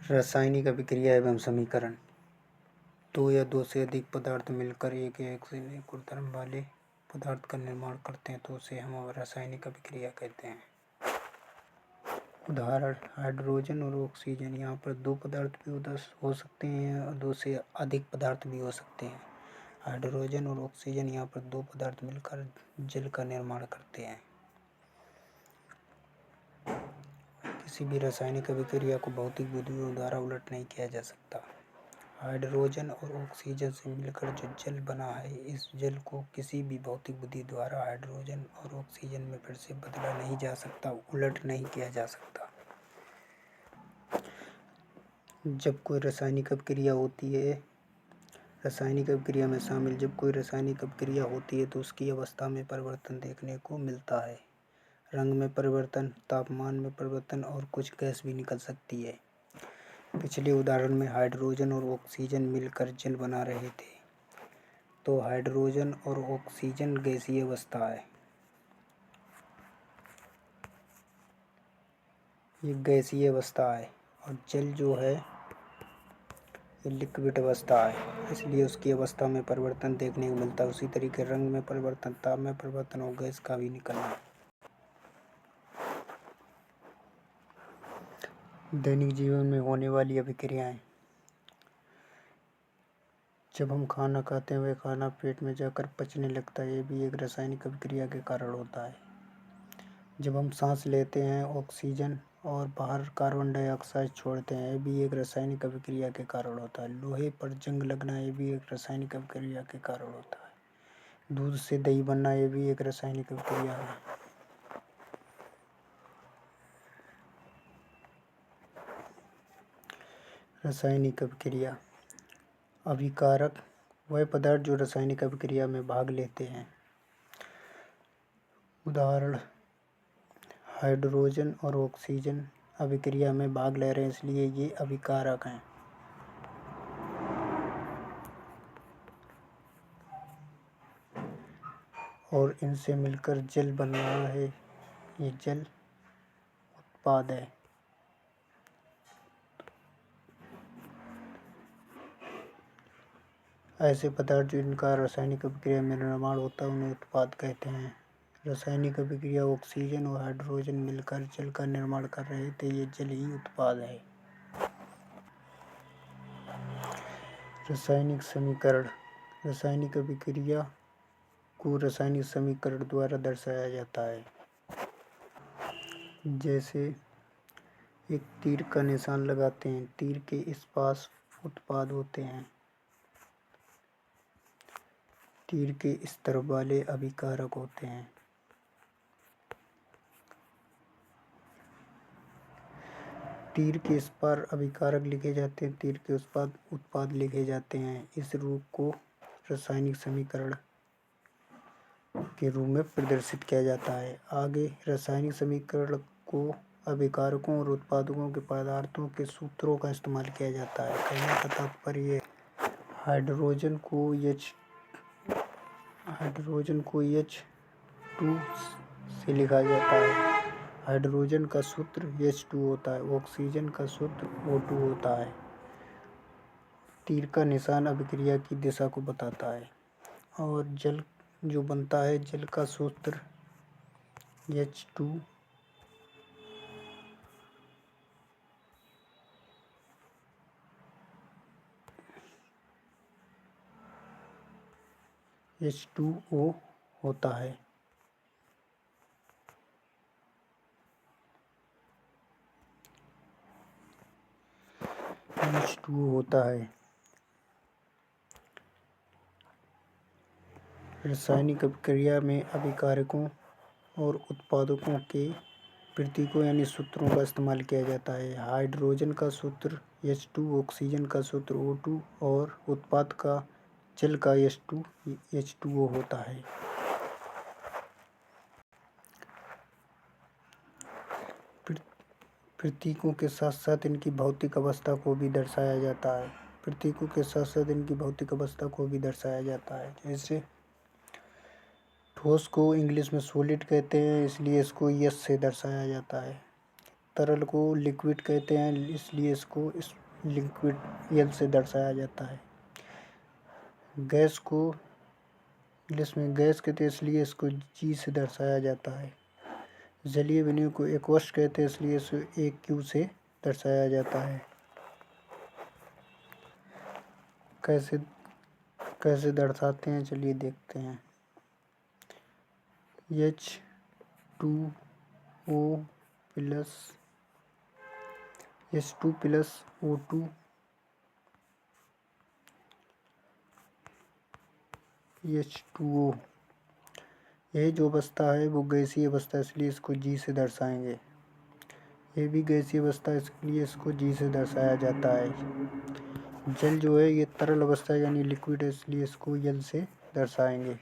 रासायनिक अभिक्रिया एवं समीकरण। दो या दो से अधिक पदार्थ मिलकर एक या एक से अधिक गुणधर्म वाले पदार्थ का निर्माण करते हैं तो उसे हम रासायनिक अभिक्रिया कहते हैं। उदाहरण: हाइड्रोजन और ऑक्सीजन। यहाँ पर दो पदार्थ भी हो सकते हैं और दो से अधिक पदार्थ भी हो सकते हैं। हाइड्रोजन और ऑक्सीजन यहाँ पर दो पदार्थ मिलकर जल का निर्माण करते हैं। किसी भी रासायनिक अभिक्रिया को भौतिक विधियों द्वारा उलट नहीं किया जा सकता। हाइड्रोजन और ऑक्सीजन से मिलकर जो जल बना है, इस जल को किसी भी भौतिक विधि द्वारा हाइड्रोजन और ऑक्सीजन में फिर से बदला नहीं जा सकता, उलट नहीं किया जा सकता। जब कोई रासायनिक अभिक्रिया होती है, रासायनिक अभिक्रिया में शामिल जब कोई रासायनिक अभिक्रिया होती है तो उसकी अवस्था में परिवर्तन देखने को मिलता है। रंग में परिवर्तन, तापमान में परिवर्तन और कुछ गैस भी निकल सकती है। पिछले उदाहरण में हाइड्रोजन और ऑक्सीजन मिलकर जल बना रहे थे, तो हाइड्रोजन और ऑक्सीजन गैसीय अवस्था है, ये गैसीय अवस्था है, और जल जो है ये लिक्विड अवस्था है, इसलिए उसकी अवस्था में परिवर्तन देखने को मिलता है। उसी तरीके रंग में परिवर्तन, ताप में परिवर्तन और गैस का भी निकलना। दैनिक जीवन में होने वाली अभिक्रियाएं। जब हम खाना खाते हैं वह खाना पेट में जाकर पचने लगता है, ये भी एक रासायनिक अभिक्रिया के कारण होता है। जब हम सांस लेते हैं ऑक्सीजन और बाहर कार्बन डाइऑक्साइड छोड़ते हैं, ये भी एक रासायनिक अभिक्रिया के कारण होता है। लोहे पर जंग लगना, ये भी एक रासायनिक अभिक्रिया के कारण होता है। दूध से दही बनना, ये भी एक रासायनिक अभिक्रिया है। रासायनिक अभिक्रिया। अभिकारक वह पदार्थ जो रासायनिक अभिक्रिया में भाग लेते हैं। उदाहरण: हाइड्रोजन और ऑक्सीजन अभिक्रिया में भाग ले रहे हैं, इसलिए ये अभिकारक हैं। और इनसे मिलकर जल बन रहा है, ये जल उत्पाद है। ऐसे पदार्थ जिनका रासायनिक अभिक्रिया में निर्माण होता है उन्हें उत्पाद कहते हैं। रासायनिक अभिक्रिया ऑक्सीजन और हाइड्रोजन मिलकर जल का निर्माण कर रहे थे, ये जल ही उत्पाद है। रासायनिक समीकरण। रासायनिक अभिक्रिया को रासायनिक समीकरण द्वारा दर्शाया जाता है। जैसे एक तीर का निशान लगाते हैं, तीर के इस पास उत्पाद होते हैं, तीर के इस तरफ वाले अभिकारक होते हैं। तीर के इस पार अभिकारक लिखे जाते हैं, तीर के उस पार उत्पाद लिखे जाते हैं। इस रूप को रासायनिक समीकरण के रूप में प्रदर्शित किया जाता है। आगे रासायनिक समीकरण को अभिकारकों और उत्पादकों के पदार्थों के सूत्रों का इस्तेमाल किया जाता है। कहने का तात्पर्य हाइड्रोजन को H2 से लिखा जाता है। हाइड्रोजन का सूत्र H2 होता है, ऑक्सीजन का सूत्र O2 होता है। तीर का निशान अभिक्रिया की दिशा को बताता है। और जल जो बनता है, जल का सूत्र H2O होता है। H2O होता है। रासायनिक अभिक्रिया में अभिकारकों और उत्पादकों के प्रतीकों यानी सूत्रों का इस्तेमाल किया जाता है। हाइड्रोजन का सूत्र H2, ऑक्सीजन का सूत्र O2 और उत्पाद का जल का H2O होता है। प्रतीकों के साथ साथ इनकी भौतिक अवस्था को भी दर्शाया जाता है। प्रतीकों के साथ साथ इनकी भौतिक अवस्था को भी दर्शाया जाता है। जैसे ठोस को इंग्लिश में सॉलिड कहते हैं, इसलिए इसको S से दर्शाया जाता है। तरल को लिक्विड कहते हैं, इसलिए इसको इस लिक्विड यल से दर्शाया जाता है। गैस को इंग्लिश में गैस कहते हैं, इसलिए इसको जी से दर्शाया जाता है। जलीय विनिमय को एक्वस कहते हैं, इसलिए इसे एक क्यू से दर्शाया जाता है। कैसे कैसे दर्शाते हैं, चलिए देखते हैं। H2O plus H2 plus O2 H2O, यह जो अवस्था है वो गैसीय अवस्था, इसलिए इसको जी से दर्शाएंगे। ये भी गैसीय अवस्था, इसलिए इसको जी से दर्शाया जाता है। जल जो है ये तरल अवस्था यानी लिक्विड है, इसलिए इसको यल से दर्शाएंगे।